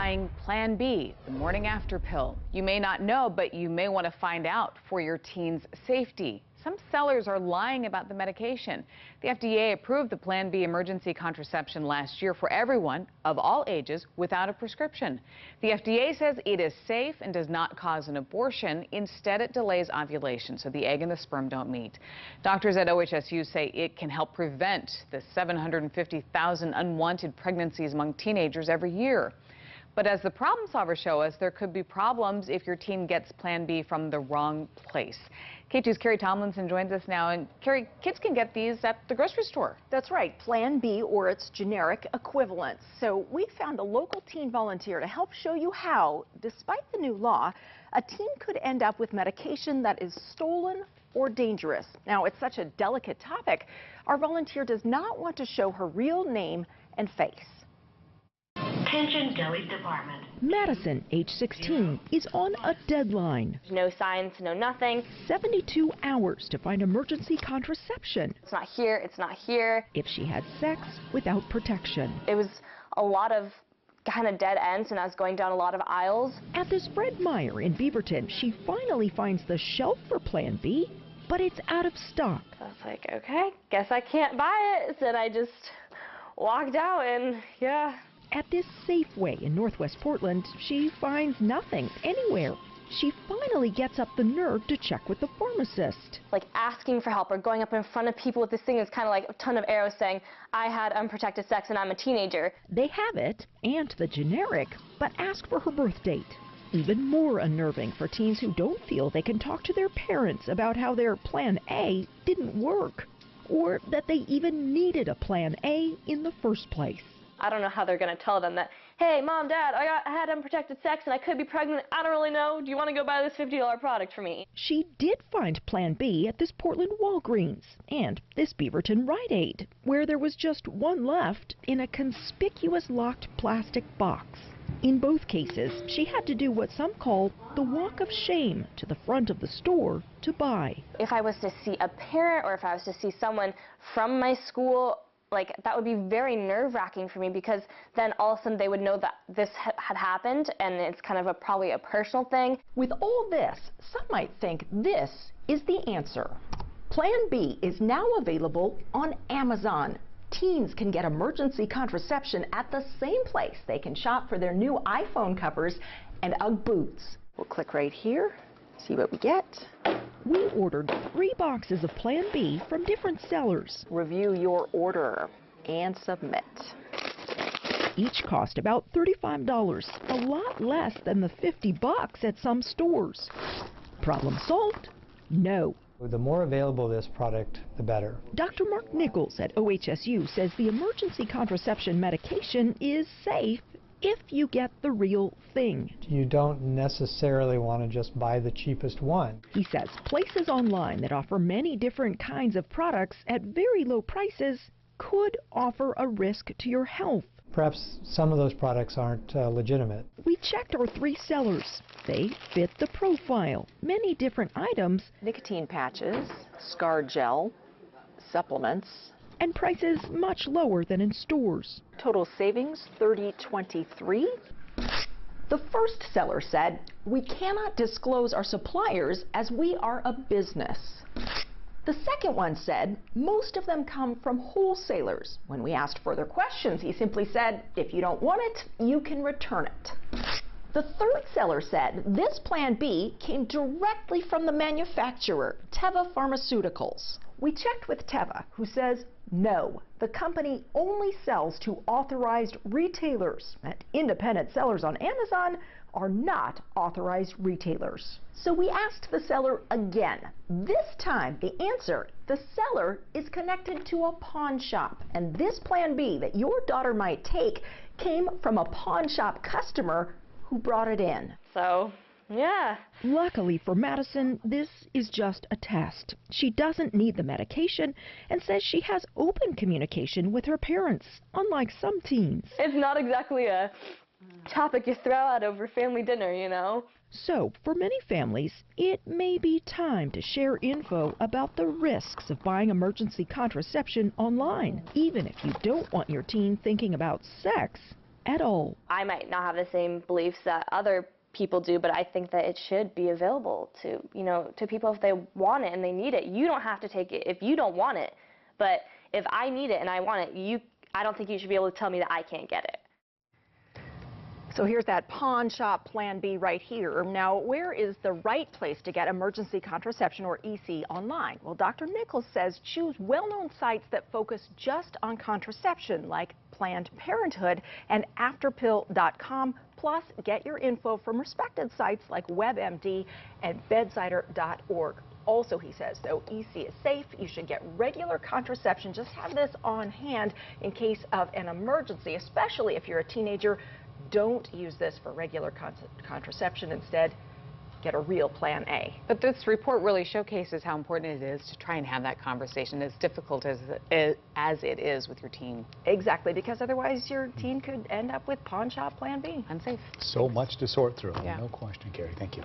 buying Plan B, the morning after pill. You may not know, but you may want to find out for your teen's safety. Some sellers are lying about the medication. The FDA approved the Plan B emergency contraception last year for everyone of all ages without a prescription. The FDA says it is safe and does not cause an abortion. Instead, it delays ovulation, so the egg and the sperm don't meet. Doctors at OHSU say it can help prevent the 750,000 unwanted pregnancies among teenagers every year. But as the problem solvers show us, there could be problems if your teen gets Plan B from the wrong place. K2's Carrie Tomlinson joins us now. And Carrie, kids can get these at the grocery store. That's right, Plan B or its generic equivalent. So we found a local teen volunteer to help show you how, despite the new law, a teen could end up with medication that is stolen or dangerous. Now, it's such a delicate topic, our volunteer does not want to show her real name and face. Attention Deli's department. Madison, age 16, is on a deadline. No signs, no nothing. 72 hours to find emergency contraception. It's not here, it's not here. If she had sex without protection. It was a lot of kind of dead ends, and I was going down a lot of aisles. At this Fred Meyer in Beaverton, she finally finds the shelf for Plan B, but it's out of stock. I was like, okay, guess I can't buy it. So then I just walked out and yeah. At this Safeway in Northwest Portland, she finds nothing anywhere. She finally gets up the nerve to check with the pharmacist. Like asking for help or going up in front of people with this thing is kind of like a ton of arrows saying, I had unprotected sex and I'm a teenager. They have it, and the generic, but ask for her birth date. Even more unnerving for teens who don't feel they can talk to their parents about how their Plan A didn't work, or that they even needed a Plan A in the first place. I don't know how they're going to tell them that, hey, Mom, Dad, I had unprotected sex and I could be pregnant. I don't really know. Do you want to go buy this $50 product for me? She did find Plan B at this Portland Walgreens and this Beaverton Rite Aid, where there was just one left in a conspicuous locked plastic box. In both cases, she had to do what some call the walk of shame to the front of the store to buy. If I was to see a parent or if I was to see someone from my school, like, that would be very nerve-wracking for me, because then all of a sudden they would know that this had happened, and it's kind of probably a personal thing. With all this, some might think this is the answer. Plan B is now available on Amazon. Teens can get emergency contraception at the same place they can shop for their new iPhone covers and Ugg boots. We'll click right here, see what we get. We ordered 3 boxes of Plan B from different sellers. Review your order and submit. Each cost about $35, a lot less than the $50 at some stores. Problem solved? No. The more available this product, the better. Dr. Mark Nichols at OHSU says the emergency contraception medication is safe if you get the real thing. You don't necessarily want to just buy the cheapest one. He says places online that offer many different kinds of products at very low prices could offer a risk to your health. Perhaps some of those products aren't legitimate. We checked our 3 sellers. They fit the profile. Many different items. Nicotine patches, scar gel, supplements. And prices much lower than in stores. Total savings, $30.23. The first seller said, we cannot disclose our suppliers as we are a business. The second one said, most of them come from wholesalers. When we asked further questions, he simply said, if you don't want it, you can return it. The third seller said, this Plan B came directly from the manufacturer, Teva Pharmaceuticals. We checked with Teva, who says, no, the company only sells to authorized retailers, and independent sellers on Amazon are not authorized retailers. So we asked the seller again. This time, the answer, the seller is connected to a pawn shop, and this Plan B that your daughter might take came from a pawn shop customer who brought it in. So, yeah. Luckily for Madison, this is just a test. She doesn't need the medication and says she has open communication with her parents, unlike some teens. It's not exactly a topic you throw out over family dinner, you know? So, for many families, it may be time to share info about the risks of buying emergency contraception online, even if you don't want your teen thinking about sex at all. I might not have the same beliefs that other people do, but I think that it should be available to, to people if they want it and they need it. You don't have to take it if you don't want it, but if I need it and I want it, I don't think you should be able to tell me that I can't get it. So here's that pawn shop Plan B right here. Now, where is the right place to get emergency contraception, or EC, online? Well, Dr. Nichols says choose well-known sites that focus just on contraception, like Planned Parenthood and afterpill.com. Plus, get your info from respected sites like WebMD and bedsider.org. Also, he says, though EC is safe, you should get regular contraception. Just have this on hand in case of an emergency, especially if you're a teenager. Don't use this for regular contraception. Instead, get a real Plan A. But this report really showcases how important it is to try and have that conversation, as difficult as it is with your teen. Exactly, because otherwise your teen could end up with pawn shop Plan B. Unsafe. So much to sort through. Yeah. No question, Carrie. Thank you.